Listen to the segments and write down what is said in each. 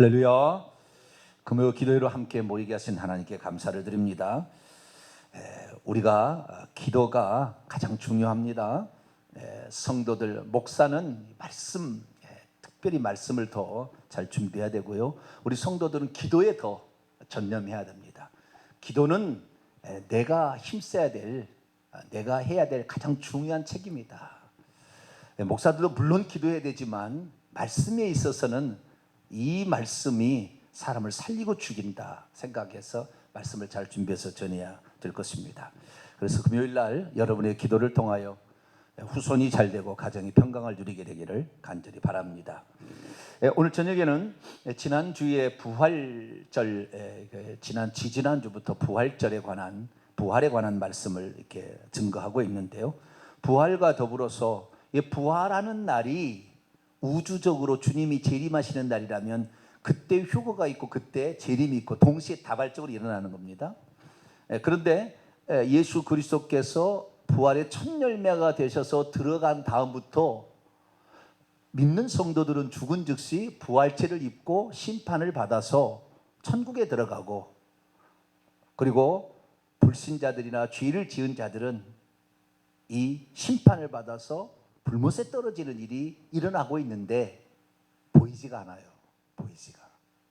할렐루야. 금요 기도회로 함께 모이게 하신 하나님께 감사를 드립니다. 우리가 기도가 가장 중요합니다. 성도들, 목사는 말씀, 특별히 말씀을 더 잘 준비해야 되고요. 우리 성도들은 기도에 더 전념해야 됩니다. 기도는 내가 힘써야 될, 내가 해야 될 가장 중요한 책임이다. 목사들도 물론 기도해야 되지만 말씀에 있어서는 이 말씀이 사람을 살리고 죽인다 생각해서 말씀을 잘 준비해서 전해야 될 것입니다. 그래서 금요일 날 여러분의 기도를 통하여 후손이 잘 되고 가정이 평강을 누리게 되기를 간절히 바랍니다. 오늘 저녁에는 지난주에 부활절, 지난주부터 부활절에 관한 부활에 관한 말씀을 이렇게 증거하고 있는데요. 부활과 더불어서 부활하는 날이 우주적으로 주님이 재림하시는 날이라면 그때 휴거가 있고 그때 재림이 있고 동시에 다발적으로 일어나는 겁니다. 그런데 예수 그리스도께서 부활의 첫 열매가 되셔서 들어간 다음부터 믿는 성도들은 죽은 즉시 부활체를 입고 심판을 받아서 천국에 들어가고, 그리고 불신자들이나 죄를 지은 자들은 이 심판을 받아서 불못에 떨어지는 일이 일어나고 있는데 보이지가 않아요.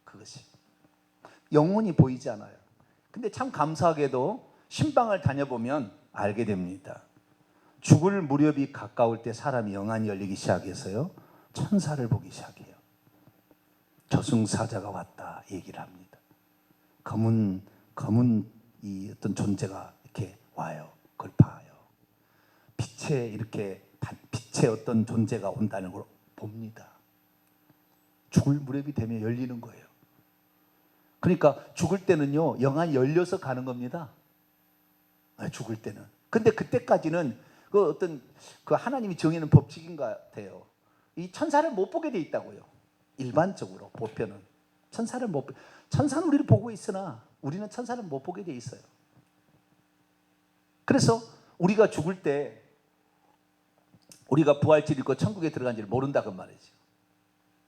그것이 영원히 보이지 않아요. 근데 참 감사하게도 신방을 다녀보면 알게 됩니다. 죽을 무렵이 가까울 때 사람이 영안이 열리기 시작해서요, 천사를 보기 시작해요. 저승사자가 왔다 얘기를 합니다. 검은 이 어떤 존재가 이렇게 와요. 그걸 봐요. 빛의 어떤 존재가 온다는 걸 봅니다. 죽을 무렵이 되면 열리는 거예요. 그러니까 죽을 때는요, 영안이 열려서 가는 겁니다. 죽을 때는. 근데 그때까지는 그 하나님이 정해놓은 법칙인 것 같아요. 이 천사를 못 보게 돼 있다고요. 일반적으로 보편은 천사는 우리를 보고 있으나 우리는 천사를 못 보게 돼 있어요. 그래서 우리가 죽을 때 우리가 부활체를 입고 천국에 들어간지를 모른다 그 말이죠.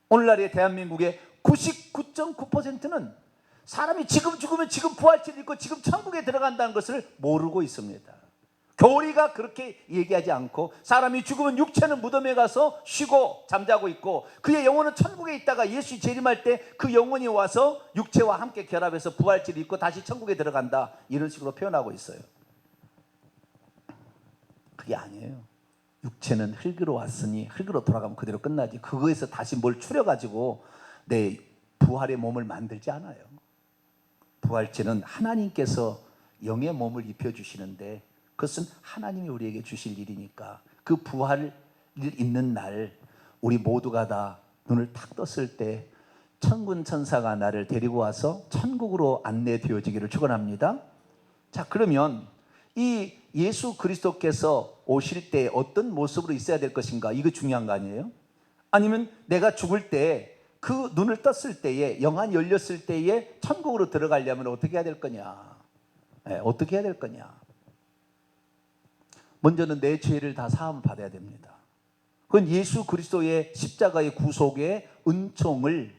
오늘날의 대한민국의 99.9%는 사람이 지금 죽으면 지금 부활체를 입고 지금 천국에 들어간다는 것을 모르고 있습니다. 교리가 그렇게 얘기하지 않고 사람이 죽으면 육체는 무덤에 가서 쉬고 잠자고 있고 그의 영혼은 천국에 있다가 예수 재림할 때 그 영혼이 와서 육체와 함께 결합해서 부활체를 입고 다시 천국에 들어간다, 이런 식으로 표현하고 있어요. 그게 아니에요. 육체는 흙으로 왔으니 흙으로 돌아가면 그대로 끝나지, 그거에서 다시 뭘 추려가지고 내 부활의 몸을 만들지 않아요. 부활체는 하나님께서 영의 몸을 입혀주시는데 그것은 하나님이 우리에게 주실 일이니까 그 부활을 입는 날 우리 모두가 다 눈을 탁 떴을 때 천군 천사가 나를 데리고 와서 천국으로 안내되어지기를 축원합니다. 자, 그러면 이 예수 그리스도께서 오실 때 어떤 모습으로 있어야 될 것인가, 이거 중요한 거 아니에요? 아니면 내가 죽을 때 그 눈을 떴을 때에, 영안이 열렸을 때에 천국으로 들어가려면 어떻게 해야 될 거냐? 어떻게 해야 될 거냐? 먼저는 내 죄를 다 사함을 받아야 됩니다. 그건 예수 그리스도의 십자가의 구속의 은총을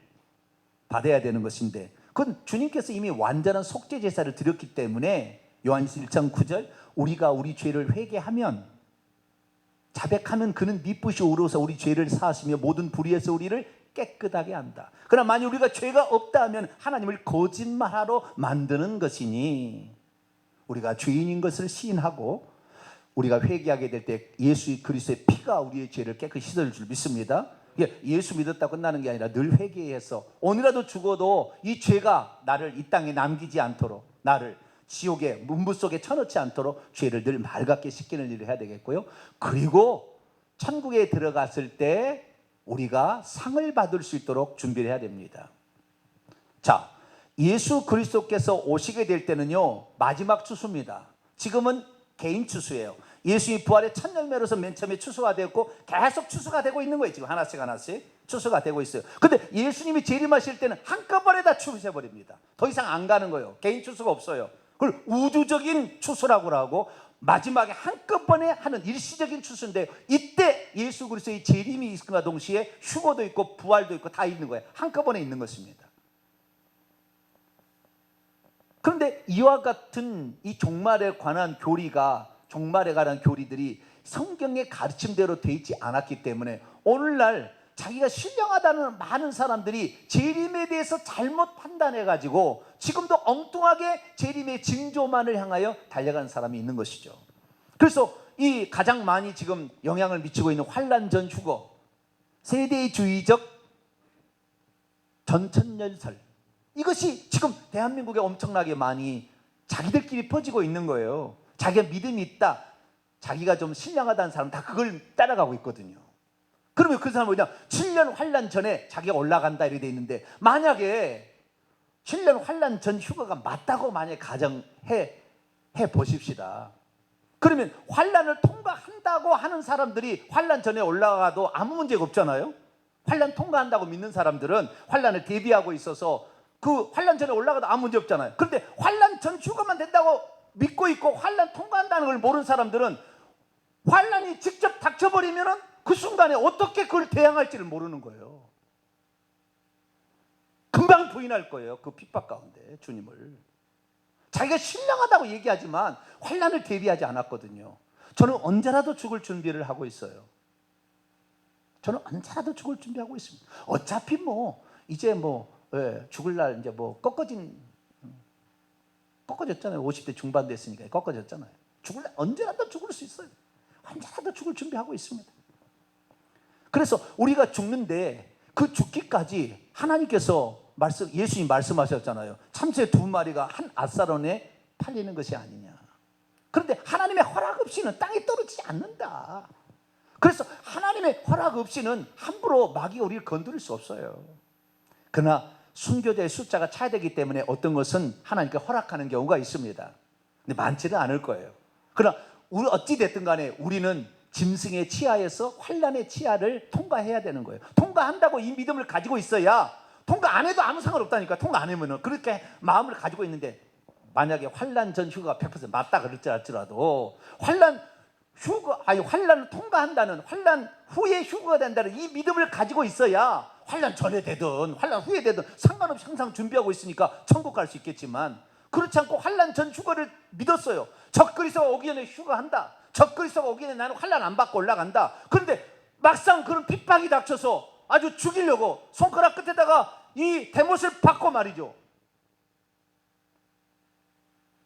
받아야 되는 것인데, 그건 주님께서 이미 완전한 속죄 제사를 드렸기 때문에 요한일서 1장 9절 우리가 우리 죄를 회개하면, 자백하면 그는 미쁘시 오르사 우리 죄를 사하시며 모든 불의에서 우리를 깨끗하게 한다. 그러나 만약 우리가 죄가 없다 하면 하나님을 거짓말하러 만드는 것이니, 우리가 죄인인 것을 시인하고 우리가 회개하게 될 때 예수 그리스도의 피가 우리의 죄를 깨끗이 씻어줄 줄 믿습니다. 예수 믿었다고 끝나는 게 아니라 늘 회개해서 오늘이라도 죽어도 이 죄가 나를 이 땅에 남기지 않도록, 나를 지옥의 문부 속에 쳐넣지 않도록 죄를 늘 맑게 씻기는 일을 해야 되겠고요. 그리고 천국에 들어갔을 때 우리가 상을 받을 수 있도록 준비를 해야 됩니다. 자, 예수 그리스도께서 오시게 될 때는요, 마지막 추수입니다. 지금은 개인 추수예요. 예수의 부활의 첫 열매로서 맨 처음에 추수가 되었고 계속 추수가 되고 있는 거예요. 지금 하나씩 추수가 되고 있어요. 근데 예수님이 재림하실 때는 한꺼번에 다 추수해버립니다. 더 이상 안 가는 거예요. 개인 추수가 없어요. 그걸 우주적인 추수라고 하고 마지막에 한꺼번에 하는 일시적인 추수인데, 이때 예수 그리스도의 재림이 있음과 동시에 휴거도 있고 부활도 있고 다 있는 거예요. 한꺼번에 있는 것입니다. 그런데 이와 같은 이 종말에 관한 교리들이 성경의 가르침대로 되어 있지 않았기 때문에 오늘날 자기가 신령하다는 많은 사람들이 재림에 대해서 잘못 판단해가지고 지금도 엉뚱하게 재림의 징조만을 향하여 달려가는 사람이 있는 것이죠. 그래서 이 가장 많이 지금 영향을 미치고 있는 환난 전 휴거, 세대주의적 전천년설, 이것이 지금 대한민국에 엄청나게 많이 자기들끼리 퍼지고 있는 거예요. 자기가 믿음이 있다, 자기가 좀 신령하다는 사람 다 그걸 따라가고 있거든요. 그러면 그 사람은 그냥 7년 환난 전에 자기가 올라간다 이렇게 돼 있는데, 만약에 7년 환난 전 휴가가 맞다고 만약에 가정해 보십시다. 그러면 환난을 통과한다고 하는 사람들이 환난 전에 올라가도 아무 문제가 없잖아요. 환난 통과한다고 믿는 사람들은 환난을 대비하고 있어서 그 환난 전에 올라가도 아무 문제 없잖아요. 그런데 환난 전 휴가만 된다고 믿고 있고 환난 통과한다는 걸 모르는 사람들은 환난이 직접 닥쳐버리면은 그 순간에 어떻게 그걸 대항할지를 모르는 거예요. 금방 부인할 거예요. 그 핍박 가운데 주님을. 자기가 신령하다고 얘기하지만 환난을 대비하지 않았거든요. 저는 언제라도 죽을 준비를 하고 있어요. 저는 언제라도 죽을 준비하고 있습니다. 어차피 이제 죽을 날 이제 꺾어졌잖아요. 50대 중반 됐으니까 꺾어졌잖아요. 죽을 날 언제라도 죽을 수 있어요. 언제라도 죽을 준비하고 있습니다. 그래서 우리가 죽는데 그 죽기까지 하나님께서 예수님 말씀하셨잖아요. 참새 2마리가 한 앗사론에 팔리는 것이 아니냐. 그런데 하나님의 허락 없이는 땅에 떨어지지 않는다. 그래서 하나님의 허락 없이는 함부로 마귀가 우리를 건드릴 수 없어요. 그러나 순교자의 숫자가 차야 되기 때문에 어떤 것은 하나님께 허락하는 경우가 있습니다. 근데 많지는 않을 거예요. 그러나 어찌 됐든 간에 우리는 짐승의 치하에서 환난의 치하를 통과해야 되는 거예요. 통과한다고 이 믿음을 가지고 있어야, 통과 안 해도 아무 상관없다니까. 통과 안 하면은 그렇게 마음을 가지고 있는데, 만약에 환난 전 휴가가 100% 맞다 그럴지라도 환난을 통과한다는, 환난 후에 휴가가 된다는 이 믿음을 가지고 있어야 환난 전에 되든 환난 후에 되든 상관없이 항상 준비하고 있으니까 천국 갈 수 있겠지만, 그렇지 않고 환난 전 휴가를 믿었어요. 적그리스도가 오기 전에 휴가한다. 적그리스도가 오기 전에 나는 환난 안 받고 올라간다. 그런데 막상 그런 핍박이 닥쳐서 아주 죽이려고 손가락 끝에다가 이 대못을 박고 말이죠.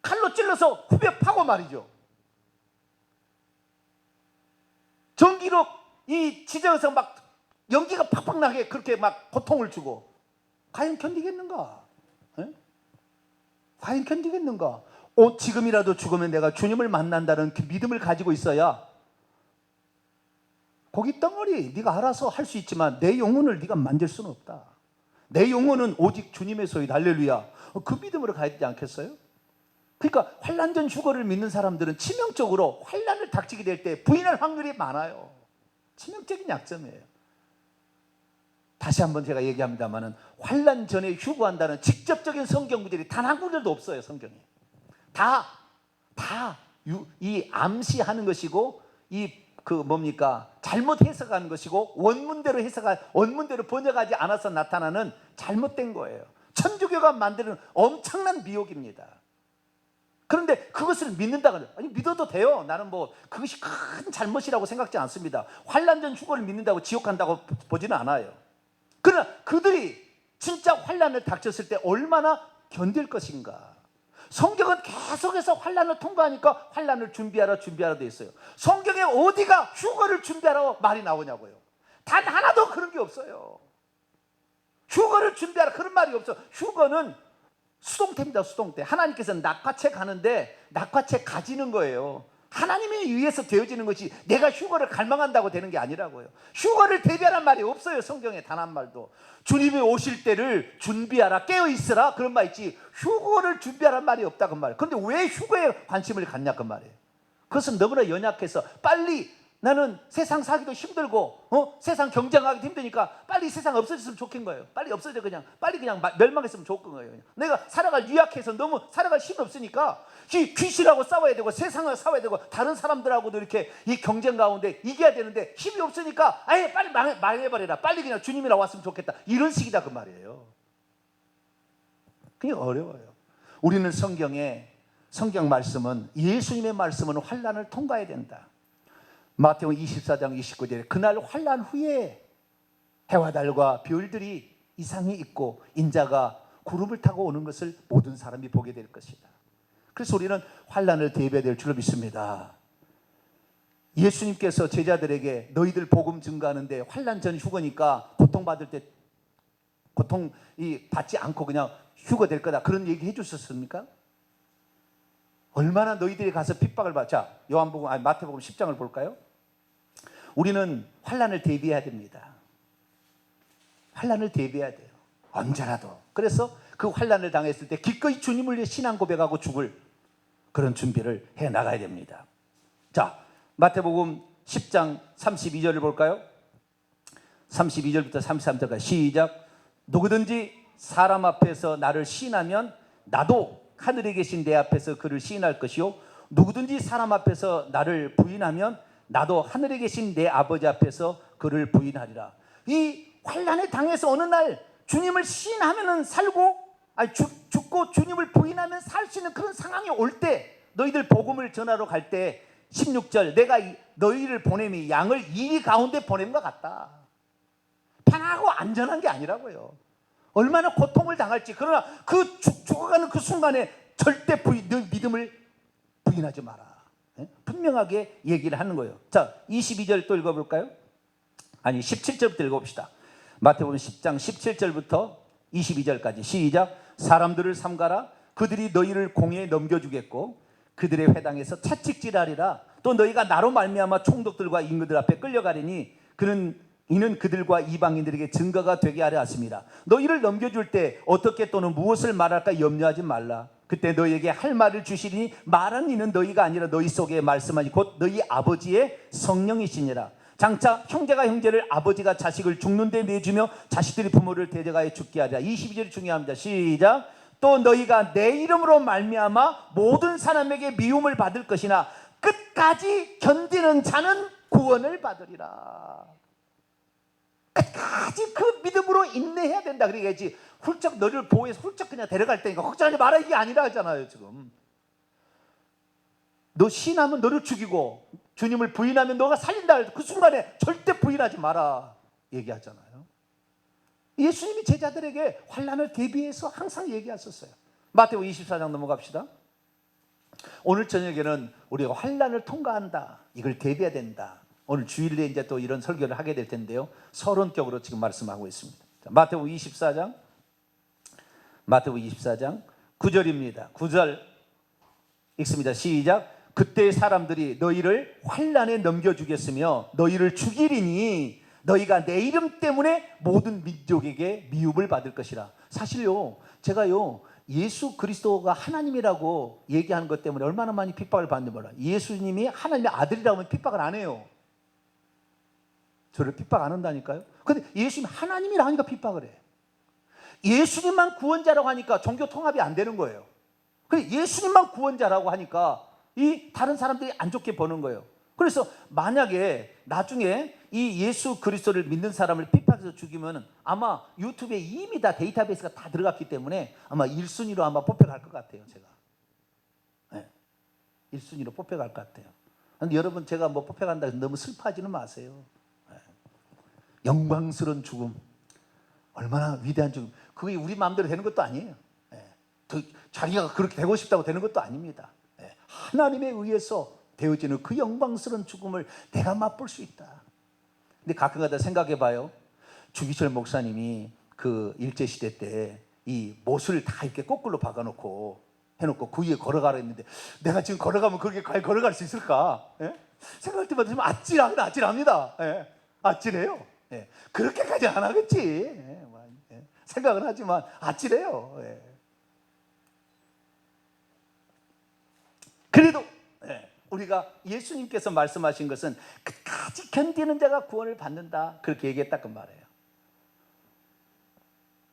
칼로 찔러서 후벼 파고 말이죠. 전기로 이 지저에서 막 연기가 팍팍 나게 그렇게 막 고통을 주고, 과연 견디겠는가? 에? 과연 견디겠는가? 지금이라도 죽으면 내가 주님을 만난다는 그 믿음을 가지고 있어야, 고기 덩어리 네가 알아서 할 수 있지만 내 영혼을 네가 만질 수는 없다. 내 영혼은 오직 주님의 소유다. 할렐루야. 그 믿음으로 가야 되지 않겠어요? 그러니까 환난 전 휴거를 믿는 사람들은 치명적으로 환난을 닥치게 될 때 부인할 확률이 많아요. 치명적인 약점이에요. 다시 한번 제가 얘기합니다만은, 환난 전에 휴거한다는 직접적인 성경 구절이 단 한 구절도 없어요. 성경에 이 암시하는 것이고, 잘못 해석하는 것이고, 원문대로 번역하지 않아서 나타나는 잘못된 거예요. 천주교가 만드는 엄청난 미혹입니다. 그런데 그것을 믿는다고 해요. 아니, 믿어도 돼요. 나는 그것이 큰 잘못이라고 생각지 않습니다. 환난 전 휴거를 믿는다고 지옥 간다고 보지는 않아요. 그러나 그들이 진짜 환난을 닥쳤을 때 얼마나 견딜 것인가. 성경은 계속해서 환난을 통과하니까 환난을 준비하라 돼 있어요. 성경에 어디가 휴거를 준비하라고 말이 나오냐고요. 단 하나도 그런 게 없어요. 휴거를 준비하라 그런 말이 없어. 휴거는 수동태입니다. 수동태. 하나님께서는 낙화채 가는데 낙화채 가지는 거예요. 하나님에 의해서 되어지는 것이 내가 휴거를 갈망한다고 되는 게 아니라고요. 휴거를 대비하란 말이 없어요. 성경에 단 한 말도. 주님이 오실 때를 준비하라, 깨어있으라, 그런 말 있지, 휴거를 준비하란 말이 없다 그 말. 그런데 왜 휴거에 관심을 갖냐 그 말이에요. 그것은 너무나 연약해서, 빨리 나는 세상 사기도 힘들고 세상 경쟁하기도 힘드니까 빨리 세상 없어졌으면 좋겠는 거예요. 빨리 없어져, 빨리 멸망했으면 좋겠는 거예요. 내가 살아갈 유약해서 너무 살아갈 힘이 없으니까 귀신하고 싸워야 되고 세상을 싸워야 되고 다른 사람들하고도 이렇게 이 경쟁 가운데 이겨야 되는데 힘이 없으니까 아예 빨리 망해버려라, 빨리 그냥 주님이랑 왔으면 좋겠다, 이런 식이다 그 말이에요. 그게 어려워요. 우리는 성경 말씀은, 예수님의 말씀은 환난을 통과해야 된다. 마태복음 24장 29절에 그날 환난 후에 해와 달과 별들이 이상이 있고 인자가 구름을 타고 오는 것을 모든 사람이 보게 될 것이다. 그래서 우리는 환난을 대비해야 될 줄로 믿습니다. 예수님께서 제자들에게 너희들 복음 증거하는데 환난 전 휴거니까 고통받을 때 고통 받지 않고 그냥 휴거 될 거다, 그런 얘기 해주셨습니까? 얼마나 너희들이 가서 핍박을 받자. 마태복음 10장을 볼까요? 우리는 환난을 대비해야 됩니다. 환난을 대비해야 돼요. 언제라도. 그래서 그 환난을 당했을 때 기꺼이 주님을 위해 신앙 고백하고 죽을 그런 준비를 해 나가야 됩니다. 자, 마태복음 10장 32절을 볼까요? 32절부터 33절까지 시작. 누구든지 사람 앞에서 나를 시인하면 나도 하늘에 계신 내 앞에서 그를 시인할 것이요, 누구든지 사람 앞에서 나를 부인하면 나도 하늘에 계신 내 아버지 앞에서 그를 부인하리라. 이 환난에 당해서 어느 날 주님을 시인하면 살고, 죽고 주님을 부인하면 살 수 있는 그런 상황이 올 때, 너희들 복음을 전하러 갈 때 16절, 내가 너희를 보냄이 양을 이리 가운데 보냄과 같다. 편하고 안전한 게 아니라고요. 얼마나 고통을 당할지. 그러나 그 죽어가는 그 순간에 절대 너 믿음을 부인하지 마라. 분명하게 얘기를 하는 거예요. 자, 22절 또 읽어볼까요? 17절부터 읽어봅시다. 마태복음 10장 17절부터 22절까지 시작. 사람들을 삼가라. 그들이 너희를 공회에 넘겨주겠고 그들의 회당에서 채찍질하리라. 또 너희가 나로 말미암아 총독들과 임금들 앞에 끌려가리니 이는 그들과 이방인들에게 증거가 되게 하려 하십니다. 너희를 넘겨줄 때 어떻게 또는 무엇을 말할까 염려하지 말라. 그때 너희에게 할 말을 주시리니 말하는 이는 너희가 아니라 너희 속에 말씀하니 곧 너희 아버지의 성령이시니라. 장차 형제가 형제를, 아버지가 자식을 죽는 데 내주며 자식들이 부모를 대적하여 죽게 하리라. 22절이 중요합니다. 시작. 또 너희가 내 이름으로 말미암아 모든 사람에게 미움을 받을 것이나 끝까지 견디는 자는 구원을 받으리라. 끝까지 그 믿음으로 인내해야 된다. 그러겠지. 훌쩍 너를 보호해서 훌쩍 그냥 데려갈 테니까 걱정하지 마라, 이게 아니라 하잖아요. 지금 너 신하면 너를 죽이고 주님을 부인하면 너가 살린다. 그 순간에 절대 부인하지 마라 얘기하잖아요. 예수님이 제자들에게 환난을 대비해서 항상 얘기하셨어요. 마태복음 24장 넘어갑시다. 오늘 저녁에는 우리가 환난을 통과한다, 이걸 대비해야 된다. 오늘 주일에 이제 또 이런 설교를 하게 될 텐데요. 서론격으로 지금 말씀하고 있습니다. 마태복음 24장 9절입니다. 9절 읽습니다. 시작. 그때 사람들이 너희를 환난에 넘겨주겠으며 너희를 죽이리니 너희가 내 이름 때문에 모든 민족에게 미움을 받을 것이라. 사실요, 제가요 예수 그리스도가 하나님이라고 얘기하는 것 때문에 얼마나 많이 핍박을 받는지 몰라요. 예수님이 하나님의 아들이라고 하면 핍박을 안 해요. 저를 핍박 안 한다니까요. 근데 예수님 하나님이라 하니까 핍박을 해. 예수님만 구원자라고 하니까 종교 통합이 안 되는 거예요. 근데 예수님만 구원자라고 하니까 이 다른 사람들이 안 좋게 보는 거예요. 그래서 만약에 나중에 이 예수 그리스도를 믿는 사람을 핍박해서 죽이면 아마 유튜브에 이미 다 데이터베이스가 다 들어갔기 때문에 아마 1순위로 아마 뽑혀갈 것 같아요. 제가 1순위로 뽑혀갈 것 같아요. 근데 여러분, 제가 뭐 뽑혀간다 해서 너무 슬퍼하지는 마세요. 영광스러운 죽음, 얼마나 위대한 죽음, 그게 우리 마음대로 되는 것도 아니에요. 자기가 그렇게 되고 싶다고 되는 것도 아닙니다. 하나님에 의해서 되어지는 그 영광스러운 죽음을 내가 맛볼 수 있다. 근데 가끔가다 생각해 봐요. 주기철 목사님이 그 일제시대 때 이 못을 다 이렇게 거꾸로 박아놓고 해놓고 그 위에 걸어가라 했는데 내가 지금 걸어가면 그렇게 걸어갈 수 있을까? 생각할 때마다 좀 아찔합니다. 아찔해요. 그렇게까지 안 하겠지. 생각은 하지만 아찔해요. 그래도 우리가 예수님께서 말씀하신 것은 끝까지 견디는 자가 구원을 받는다, 그렇게 얘기했다고 말해요.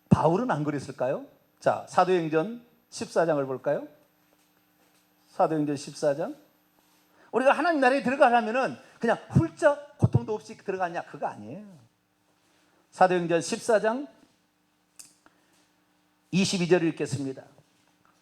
바울은 안 그랬을까요? 자, 사도행전 14장을 볼까요? 사도행전 14장. 우리가 하나님 나라에 들어가려면 그냥 훌쩍 고통도 없이 들어가냐, 그거 아니에요. 사도행전 14장 22절을 읽겠습니다.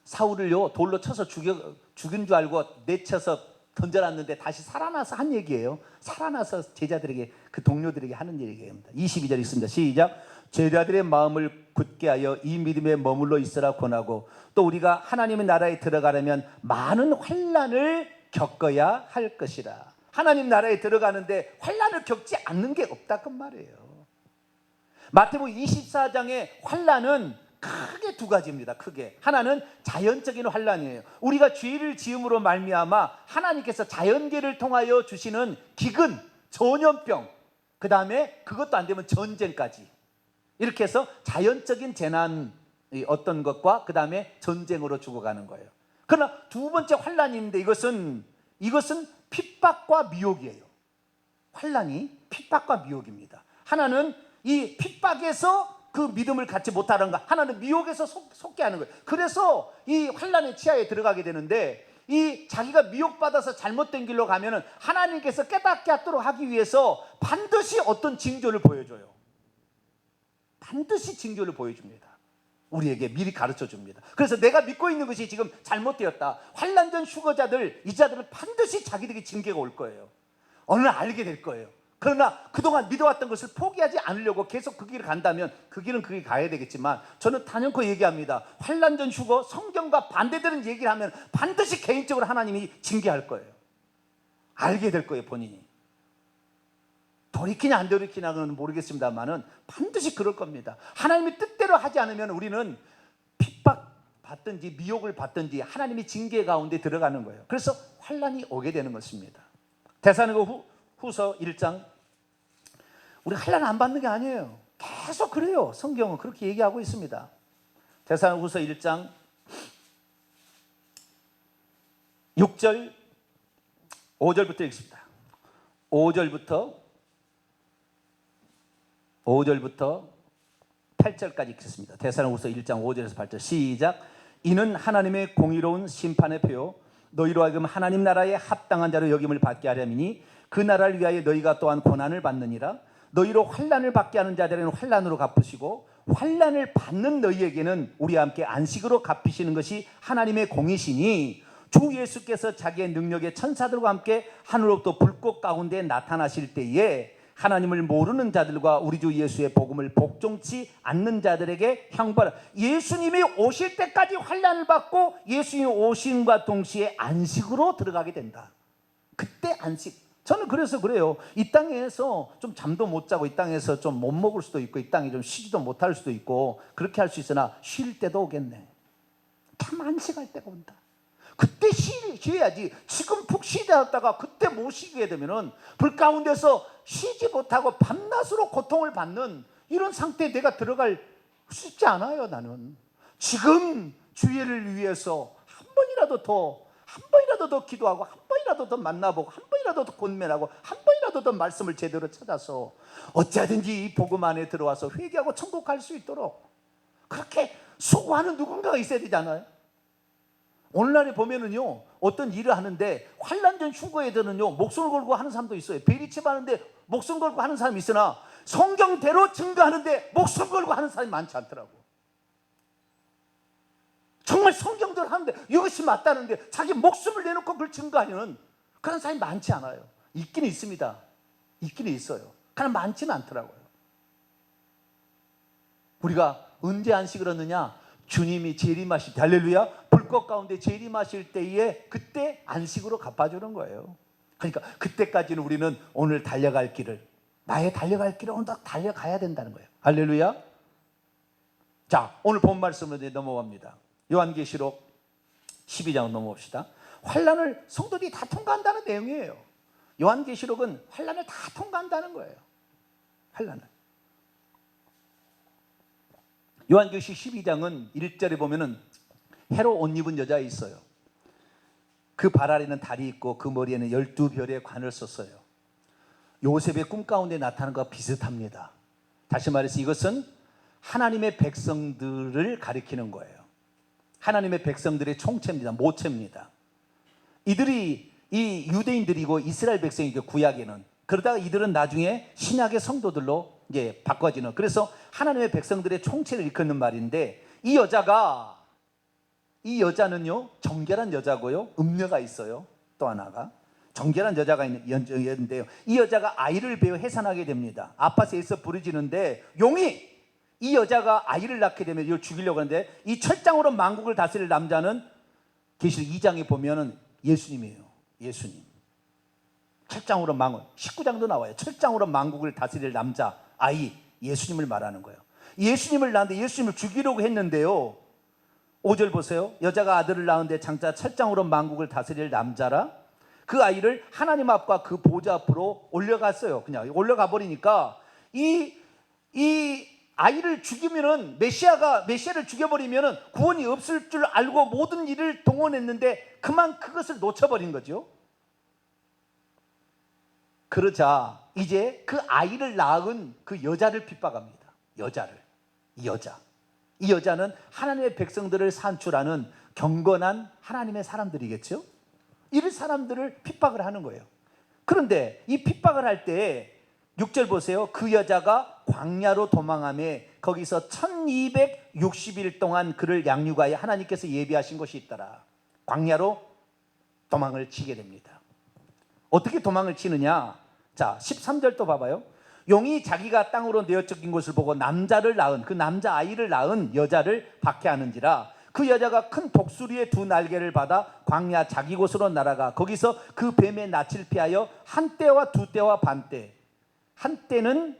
사울을요 돌로 쳐서 죽인 줄 알고 내쳐서 던져놨는데 다시 살아나서 한 얘기예요. 살아나서 제자들에게, 그 동료들에게 하는 얘기입니다. 22절 있습니다. 시작. 제자들의 마음을 굳게 하여 이 믿음에 머물러 있으라 권하고, 또 우리가 하나님의 나라에 들어가려면 많은 환난을 겪어야 할 것이라. 하나님 나라에 들어가는데 환난을 겪지 않는 게 없다 그 말이에요. 마태복음 24장의 환난은 크게 두 가지입니다. 크게 하나는 자연적인 환난이에요. 우리가 죄를 지음으로 말미암아 하나님께서 자연계를 통하여 주시는 기근, 전염병, 그 다음에 그것도 안 되면 전쟁까지, 이렇게 해서 자연적인 재난 어떤 것과 그 다음에 전쟁으로 죽어가는 거예요. 그러나 두 번째 환난인데 이것은 핍박과 미혹이에요. 환난이 핍박과 미혹입니다. 하나는 이 핍박에서 그 믿음을 갖지 못하는 것, 하나는 미혹에서 속게 하는 거예요. 그래서 이 환난의 치하에 들어가게 되는데, 이 자기가 미혹받아서 잘못된 길로 가면은 하나님께서 깨닫게 하도록 하기 위해서 반드시 어떤 징조를 보여줘요. 반드시 징조를 보여줍니다. 우리에게 미리 가르쳐 줍니다. 그래서 내가 믿고 있는 것이 지금 잘못되었다. 환난전 휴거자들, 이 자들은 반드시 자기들에게 징계가 올 거예요. 어느 날 알게 될 거예요. 그러나 그동안 믿어왔던 것을 포기하지 않으려고 계속 그 길을 간다면 그 길은 그 길 가야 되겠지만, 저는 단연코 얘기합니다. 환난전 휴거, 성경과 반대되는 얘기를 하면 반드시 개인적으로 하나님이 징계할 거예요. 알게 될 거예요, 본인이. 돌이키냐 안 돌이키냐는 모르겠습니다만은 반드시 그럴 겁니다. 하나님의 뜻대로 하지 않으면 우리는 핍박받든지 미혹을 받든지 하나님의 징계 가운데 들어가는 거예요. 그래서 환난이 오게 되는 것입니다. 데살로니가 후서 1장, 우리 환난 안 받는 게 아니에요. 계속 그래요. 성경은 그렇게 얘기하고 있습니다. 데살로니가 후서 1장 6절 5절부터 읽습니다. 5절부터 8절까지 읽겠습니다. 데살로니가후서 1장 5절에서 8절 시작. 이는 하나님의 공의로운 심판의 표요 너희로 하여금 하나님 나라에 합당한 자로 여김을 받게 하려니니 그 나라를 위하여 너희가 또한 고난을 받느니라. 너희로 환난을 받게 하는 자들에게는 환난으로 갚으시고 환난을 받는 너희에게는 우리와 함께 안식으로 갚으시는 것이 하나님의 공이시니, 주 예수께서 자기의 능력의 천사들과 함께 하늘로부터 불꽃 가운데 나타나실 때에 하나님을 모르는 자들과 우리 주 예수의 복음을 복종치 않는 자들에게 형벌, 예수님이 오실 때까지 환난을 받고 예수님이 오심과 동시에 안식으로 들어가게 된다. 그때 안식. 저는 그래서 그래요. 이 땅에서 좀 잠도 못 자고 이 땅에서 좀 못 먹을 수도 있고 이 땅에 좀 쉬지도 못할 수도 있고 그렇게 할 수 있으나 쉴 때도 오겠네. 참 안식할 때가 온다. 그때 쉬어야지. 지금 푹 쉬다가 그때 못 쉬게 되면은 불 가운데서 쉬지 못하고 밤낮으로 고통을 받는 이런 상태에 내가 들어갈 쉽지 않아요. 나는 지금 주의를 위해서 한 번이라도 더 기도하고 한 번이라도 더 만나보고 한 번이라도 더 권면하고 한 번이라도 더 말씀을 제대로 찾아서 어찌하든지 이 복음 안에 들어와서 회개하고 천국 갈 수 있도록 그렇게 수고하는 누군가가 있어야 되잖아요. 오늘날에 보면은요, 어떤 일을 하는데 환난전 휴거에들은요 목숨을 걸고 하는 사람도 있어요. 베리칩 하는데 목숨 걸고 하는 사람이 있으나 성경대로 증거하는데 목숨 걸고 하는 사람이 많지 않더라고. 정말 성경대로 하는데 이것이 맞다는데 자기 목숨을 내놓고 그걸 증거하는 그런 사람이 많지 않아요. 있기는 있습니다. 있기는 있어요. 그러나 많지는 않더라고요. 우리가 언제 안식을 얻느냐? 주님이 재림하실 때, 할렐루야, 불꽃 가운데 재림하실 때에 그때 안식으로 갚아주는 거예요. 그러니까 그때까지는 우리는 오늘 달려갈 길을, 나의 달려갈 길을 오늘 딱 달려가야 된다는 거예요. 할렐루야. 자, 오늘 본 말씀으로 넘어갑니다. 요한계시록 12장 넘어봅시다. 환난을 성도들이 다 통과한다는 내용이에요. 요한계시록은 환난을 다 통과한다는 거예요. 환난을. 요한계시록 12장은 1절에 보면은 해로 옷 입은 여자 있어요. 그 발 아래는 달이 있고 그 머리에는 12별의 관을 썼어요. 요셉의 꿈 가운데 나타난 것과 비슷합니다. 다시 말해서 이것은 하나님의 백성들을 가리키는 거예요. 하나님의 백성들의 총체입니다. 모체입니다. 이들이 이 유대인들이고 이스라엘 백성이죠. 구약에는. 그러다가 이들은 나중에 신약의 성도들로 이제 바꿔지는. 그래서 하나님의 백성들의 총체를 일컫는 말인데, 이 여자가 이 여자는요 정결한 여자고요, 음녀가 있어요. 또 하나가 정결한 여자가 있는데요, 이 여자가 아이를 베어 해산하게 됩니다. 아파트에서 부르짖는데 용이 이 여자가 아이를 낳게 되면 이걸 죽이려고 하는데, 이 철장으로 만국을 다스릴 남자는 계시록 2장에 보면은 예수님이에요. 예수님. 철장으로 만국, 19장도 나와요. 철장으로 만국을 다스릴 남자, 아이, 예수님을 말하는 거예요. 예수님을 낳는데 예수님을 죽이려고 했는데요, 5절 보세요. 여자가 아들을 낳은데 장차 철장으로 만국을 다스릴 남자라 그 아이를 하나님 앞과 그 보좌 앞으로 올려갔어요. 그냥 올려가 버리니까 이 아이를 죽이면은 메시아를 죽여버리면은 구원이 없을 줄 알고 모든 일을 동원했는데 그만 그것을 놓쳐버린 거죠. 그러자 이제 그 아이를 낳은 그 여자를 핍박합니다. 이 여자는 하나님의 백성들을 산출하는 경건한 하나님의 사람들이겠죠. 이런 사람들을 핍박을 하는 거예요. 그런데 이 핍박을 할 때 6절 보세요. 그 여자가 광야로 도망하며 거기서 1260일 동안 그를 양육하여 하나님께서 예비하신 것이 있더라. 광야로 도망을 치게 됩니다. 어떻게 도망을 치느냐? 자, 13절도 봐봐요. 용이 자기가 땅으로 내어쫓긴 것을 보고 남자를 낳은, 그 남자 아이를 낳은 여자를 박해하는지라 그 여자가 큰 독수리의 두 날개를 받아 광야 자기 곳으로 날아가 거기서 그 뱀의 낯을 피하여 한 때와 두 때와 반 때, 한 때는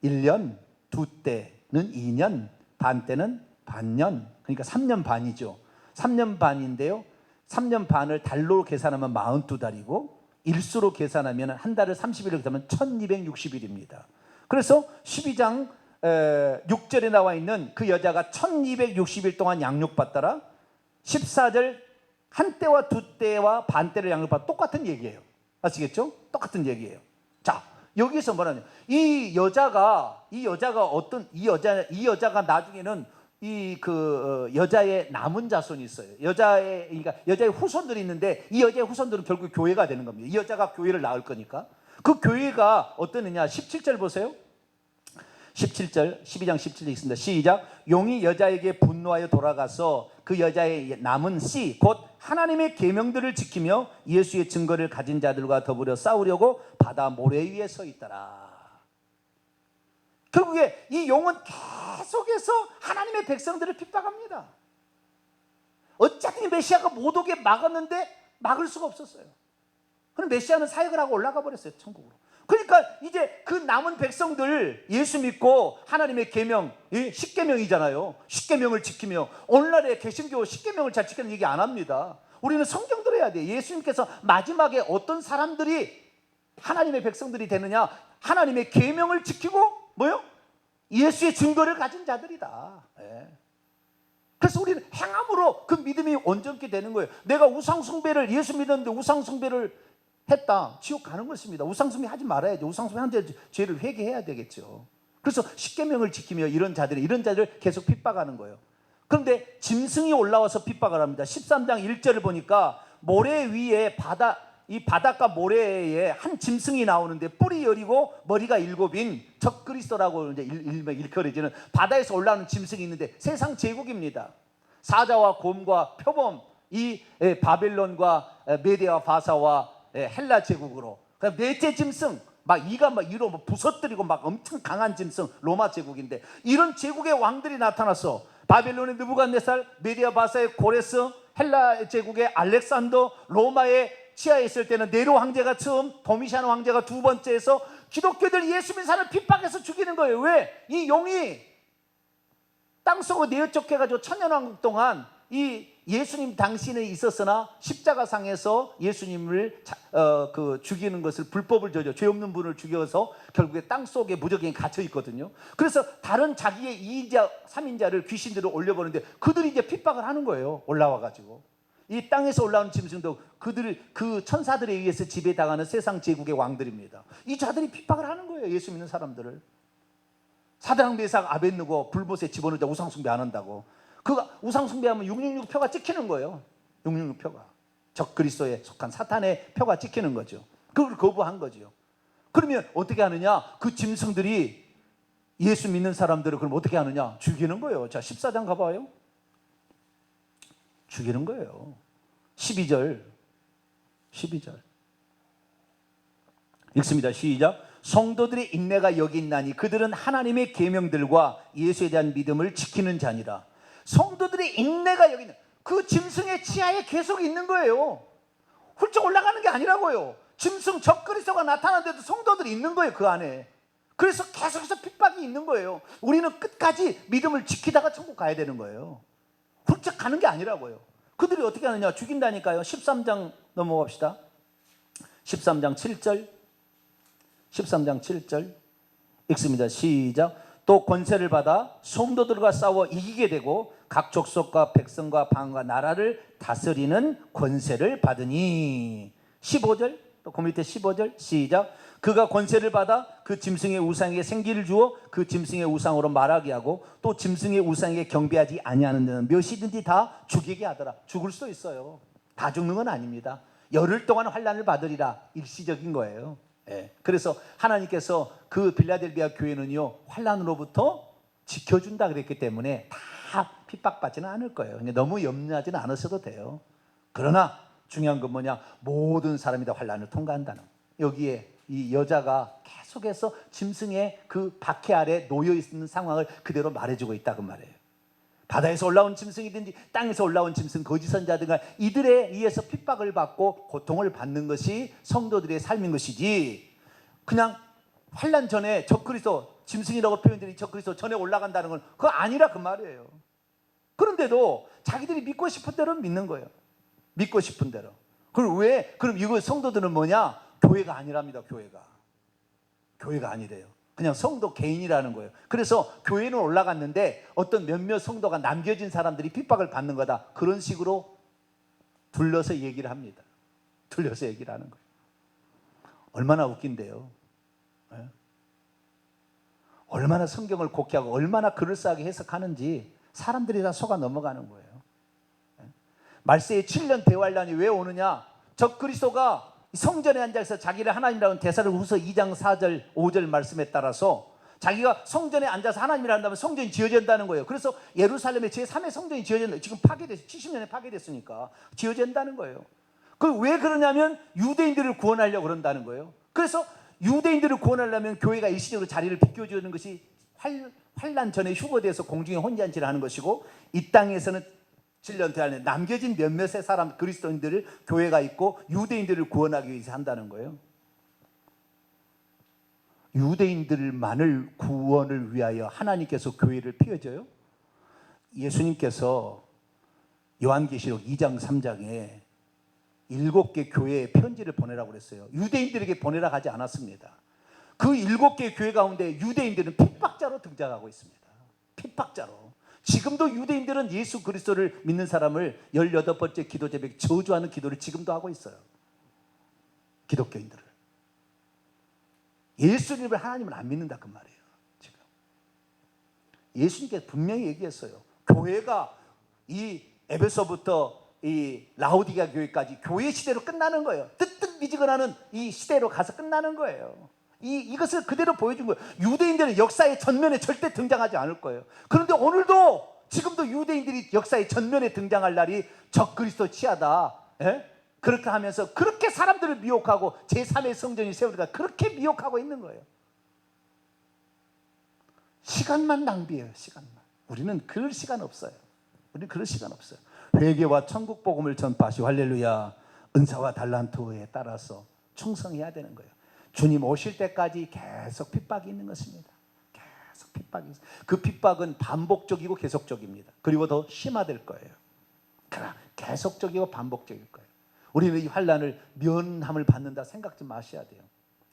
1년, 두 때는 2년, 반 때는 반년, 그러니까 3년 반이죠. 3년 반인데요, 3년 반을 달로 계산하면 42달이고 일수로 계산하면 한 달을 30일로 계산하면 1260일입니다. 그래서 12장 6절에 나와 있는 그 여자가 1260일 동안 양육받더라. 14절 한 때와 두 때와 반 때를 양육받아, 똑같은 얘기예요. 아시겠죠? 똑같은 얘기예요. 자, 여기서 뭐냐면 이 여자가 나중에는 여자의 남은 자손이 있어요. 그러니까 여자의 후손들이 있는데 이 여자의 후손들은 결국 교회가 되는 겁니다. 이 여자가 교회를 낳을 거니까. 그 교회가 어떠느냐? 17절 보세요. 17절, 12장 17절 있습니다. 시작. 용이 여자에게 분노하여 돌아가서 그 여자의 남은 씨 곧 하나님의 계명들을 지키며 예수의 증거를 가진 자들과 더불어 싸우려고 바다 모래 위에 서 있더라. 결국에 이 용은 계속해서 하나님의 백성들을 핍박합니다. 어차피 메시아가 못 오게 막았는데 막을 수가 없었어요. 그럼 메시아는 사역을 하고 올라가 버렸어요, 천국으로. 그러니까 이제 그 남은 백성들 예수 믿고 하나님의 계명, 10계명이잖아요. 10계명을 지키며, 오늘날의 개신교 10계명을 잘 지키는 얘기 안 합니다. 우리는 성경대로 해야 돼. 예수님께서 마지막에 어떤 사람들이 하나님의 백성들이 되느냐? 하나님의 계명을 지키고 뭐요? 예수의 증거를 가진 자들이다. 그래서 우리는 행함으로 그 믿음이 온전케 되는 거예요. 내가 우상숭배를, 예수 믿었는데 우상숭배를 했다, 지옥 가는 것입니다. 우상숭배 하지 말아야죠. 우상숭배 한 죄를 회개해야 되겠죠. 그래서 십계명을 지키며 이런 자들을 계속 핍박하는 거예요. 그런데 짐승이 올라와서 핍박을 합니다. 13장 1절을 보니까 모래 위에 이 바닷가 모래에 한 짐승이 나오는데 뿔이 여리고 머리가 7인 적그리스도라고 이제 일컬어지는 바다에서 올라오는 짐승이 있는데 세상 제국입니다. 사자와 곰과 표범, 이 바벨론과 메데와 바사와 헬라 제국으로, 넷째 짐승, 이가 이로 부서뜨리고 엄청 강한 짐승, 로마 제국인데 이런 제국의 왕들이 나타났어. 바벨론의 느부갓네살, 메디아 바사의 고레스, 헬라 제국의 알렉산더, 로마의 치하에 있을 때는 네로 황제가 처음, 도미시안 황제가 두 번째에서 기독교들 예수 믿는 사람을 핍박해서 죽이는 거예요. 왜? 이 용이 땅속에 내어쫓겨가지고 천년왕국 동안 이 예수님 당신에 있었으나 십자가상에서 예수님을 죽이는 것을, 불법을 저져 죄 없는 분을 죽여서 결국에 땅속에 무적행에 갇혀 있거든요. 그래서 다른 자기의 2인자 3인자를 귀신들을 올려보는데 그들이 이제 핍박을 하는 거예요. 올라와가지고 이 땅에서 올라오는 짐승도 그 천사들에 의해서 지배당하는 세상 제국의 왕들입니다. 이 자들이 핍박을 하는 거예요, 예수 믿는 사람들을. 사드락 메삭 아벳느고 불못에 집어넣자 우상숭배 안 한다고. 그 우상숭배하면 666표가 찍히는 거예요. 666표가 적그리스도에 속한 사탄의 표가 찍히는 거죠. 그걸 거부한 거죠. 그러면 어떻게 하느냐? 그 짐승들이 예수 믿는 사람들을 그럼 어떻게 하느냐? 죽이는 거예요. 자, 14장 가봐요. 죽이는 거예요. 12절 읽습니다. 시작. 성도들의 인내가 여기 있나니 그들은 하나님의 계명들과 예수에 대한 믿음을 지키는 자니라. 성도들의 인내가 여기 있는, 그 짐승의 치하에 계속 있는 거예요. 훌쩍 올라가는 게 아니라고요. 짐승 적그리스도가 나타나는데도 성도들이 있는 거예요, 그 안에. 그래서 계속해서 핍박이 있는 거예요. 우리는 끝까지 믿음을 지키다가 천국 가야 되는 거예요. 훌쩍 가는 게 아니라고요. 그들이 어떻게 하느냐, 죽인다니까요. 13장 넘어갑시다. 13장 7절 읽습니다. 시작. 또 권세를 받아 성도들과 싸워 이기게 되고 각 족속과 백성과 방과 나라를 다스리는 권세를 받으니. 15절, 또 그 밑에 15절 시작. 그가 권세를 받아 그 짐승의 우상에게 생기를 주어 그 짐승의 우상으로 말하게 하고 또 짐승의 우상에게 경배하지 아니하는 데는 몇이든지 다 죽이게 하더라. 죽을 수도 있어요. 다 죽는 건 아닙니다. 열흘 동안 환난을 받으리라. 일시적인 거예요. 예. 그래서 하나님께서 그 빌라델비아 교회는요, 환난으로부터 지켜준다 그랬기 때문에 다 핍박받지는 않을 거예요. 너무 염려하지는 않으셔도 돼요. 그러나 중요한 건 뭐냐, 모든 사람이 다 환난을 통과한다는 거예요. 여기에 이 여자가 계속해서 짐승의 그 박해 아래 놓여 있는 상황을 그대로 말해주고 있다고 말해요. 바다에서 올라온 짐승이든지 땅에서 올라온 짐승, 거짓 선자든가 이들에 의해서 핍박을 받고 고통을 받는 것이 성도들의 삶인 것이지, 그냥 환난 전에 적그리스도, 짐승이라고 표현되는 적그리스도 전에 올라간다는 건 그거 아니라 그 말이에요. 그런데도 자기들이 믿고 싶은 대로 믿는 거예요. 믿고 싶은 대로. 그럼 왜? 그럼 이거 성도들은 뭐냐? 교회가 아니랍니다. 교회가 아니래요. 그냥 성도 개인이라는 거예요. 그래서 교회는 올라갔는데 어떤 몇몇 성도가 남겨진 사람들이 핍박을 받는 거다. 그런 식으로 둘러서 얘기를 합니다. 둘러서 얘기를 하는 거예요. 얼마나 웃긴데요. 네? 얼마나 성경을 곡해하고 얼마나 그럴싸하게 해석하는지 사람들이 다 속아 넘어가는 거예요. 네? 말세에 7년 대환란이 왜 오느냐? 적그리스도가 성전에 앉아서 자기를 하나님이라는 데살로니가후서 2장 4절 5절 말씀에 따라서 자기가 성전에 앉아서 하나님이라 한다면 성전이 지어진다는 거예요. 그래서 예루살렘의 제3의 성전이 지어진다. 지금 파괴됐어요. 70년에 파괴됐으니까 지어진다는 거예요. 그 왜 그러냐면 유대인들을 구원하려고 그런다는 거예요. 그래서 유대인들을 구원하려면 교회가 일시적으로 자리를 비켜주는 것이 환난 전에 휴거돼서 공중에 혼잔치를 하는 것이고, 이 땅에서는 7년 대안에 남겨진 몇몇의 사람, 그리스도인들을 교회가 있고 유대인들을 구원하기 위해서 한다는 거예요. 유대인들만을 구원을 위하여 하나님께서 교회를 피워줘요? 예수님께서 요한계시록 2장 3장에 7개 교회에 편지를 보내라고 그랬어요. 유대인들에게 보내라고 하지 않았습니다. 그 7개 교회 가운데 유대인들은 핍박자로 등장하고 있습니다. 핍박자로. 지금도 유대인들은 예수 그리스도를 믿는 사람을 18번째 기도 제백 저주하는 기도를 지금도 하고 있어요. 기독교인들을. 예수님을, 하나님을 안 믿는다 그 말이에요. 지금 예수님께서 분명히 얘기했어요. 교회가 이 에베소부터 이 라오디게아 교회까지 교회 시대로 끝나는 거예요. 뜨뜻미지근하는 이 시대로 가서 끝나는 거예요. 이것을 그대로 보여준 거예요. 유대인들은 역사의 전면에 절대 등장하지 않을 거예요. 그런데 오늘도 지금도 유대인들이 역사의 전면에 등장할 날이 적그리스도 치하다. 예? 그렇게 하면서 그렇게 사람들을 미혹하고 제3의 성전이 세우니까 그렇게 미혹하고 있는 거예요. 시간만 낭비해요. 시간만. 우리는 그럴 시간 없어요. 우리는 그럴 시간 없어요. 회개와 천국 복음을 전파하시고 할렐루야, 은사와 달란트에 따라서 충성해야 되는 거예요. 주님 오실 때까지 계속 핍박이 있는 것입니다. 계속 핍박이 있어요. 그 핍박은 반복적이고 계속적입니다. 그리고 더 심화될 거예요. 그러나 계속적이고 반복적일 거예요. 우리는 이 환난을 면함을 받는다 생각 좀 마셔야 돼요.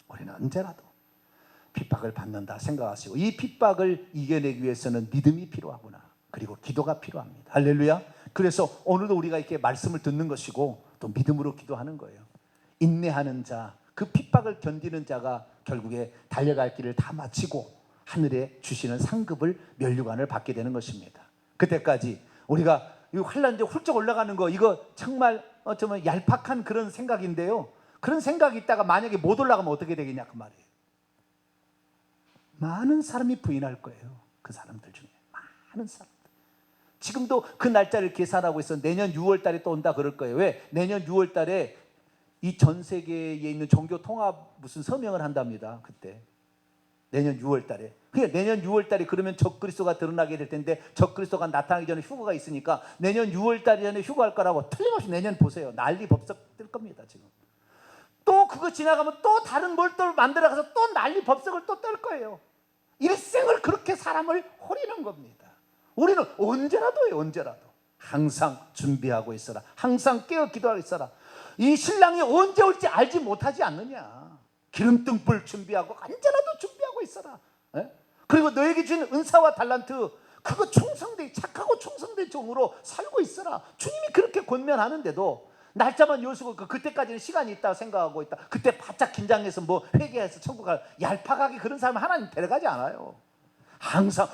우리는 언제라도 핍박을 받는다 생각하시고, 이 핍박을 이겨내기 위해서는 믿음이 필요하구나. 그리고 기도가 필요합니다. 할렐루야. 그래서 오늘도 우리가 이렇게 말씀을 듣는 것이고 또 믿음으로 기도하는 거예요. 인내하는 자, 그 핍박을 견디는 자가 결국에 달려갈 길을 다 마치고 하늘에 주시는 상급을, 면류관을 받게 되는 것입니다. 그때까지 우리가 이 환난적 훌쩍 올라가는 거, 이거 정말 어쩌면 얄팍한 그런 생각인데요. 그런 생각이 있다가 만약에 못 올라가면 어떻게 되겠냐 그 말이에요. 많은 사람이 부인할 거예요. 그 사람들 중에 많은 사람들. 지금도 그 날짜를 계산하고 있어. 내년 6월 달에 또 온다 그럴 거예요. 왜? 내년 6월 달에 이 전 세계에 있는 종교 통합 무슨 서명을 한답니다. 그때. 내년 6월 달에. 그러니까 내년 6월 달에 그러면 적그리스도가 드러나게 될 텐데 적그리스도가 나타나기 전에 휴거가 있으니까 내년 6월 달 전에 휴거할 거라고 틀림없이 내년 보세요. 난리 법석 뜰 겁니다. 지금. 또 그거 지나가면 또 다른 뭘 또 만들어가서 또 난리 법석을 또 뜰 거예요. 일생을 그렇게 사람을 호리는 겁니다. 우리는 언제라도요. 언제라도. 항상 준비하고 있어라. 항상 깨어 기도하고 있어라. 이 신랑이 언제 올지 알지 못하지 않느냐. 기름등불 준비하고 언제라도 준비하고 있어라. 에? 그리고 너에게 준 은사와 달란트 그거 충성된 착하고 충성된 종으로 살고 있어라. 주님이 그렇게 권면하는데도 날짜만 요수고 그때까지는 시간이 있다고 생각하고 있다. 그때 바짝 긴장해서 뭐 회개해서 천국 갈 얄팍하게 그런 사람 하나님 데려가지 않아요. 항상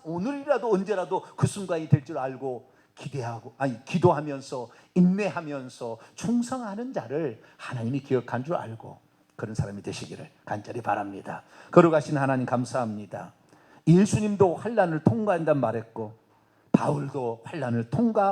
오늘이라도 언제라도 그 순간이 될 줄 알고 기도하면서 인내하면서 충성하는 자를 하나님이 기억한 줄 알고 그런 사람이 되시기를 간절히 바랍니다. 거룩하신 하나님 감사합니다. 예수님도 환난을 통과한다고 말했고 바울도 환난을 통과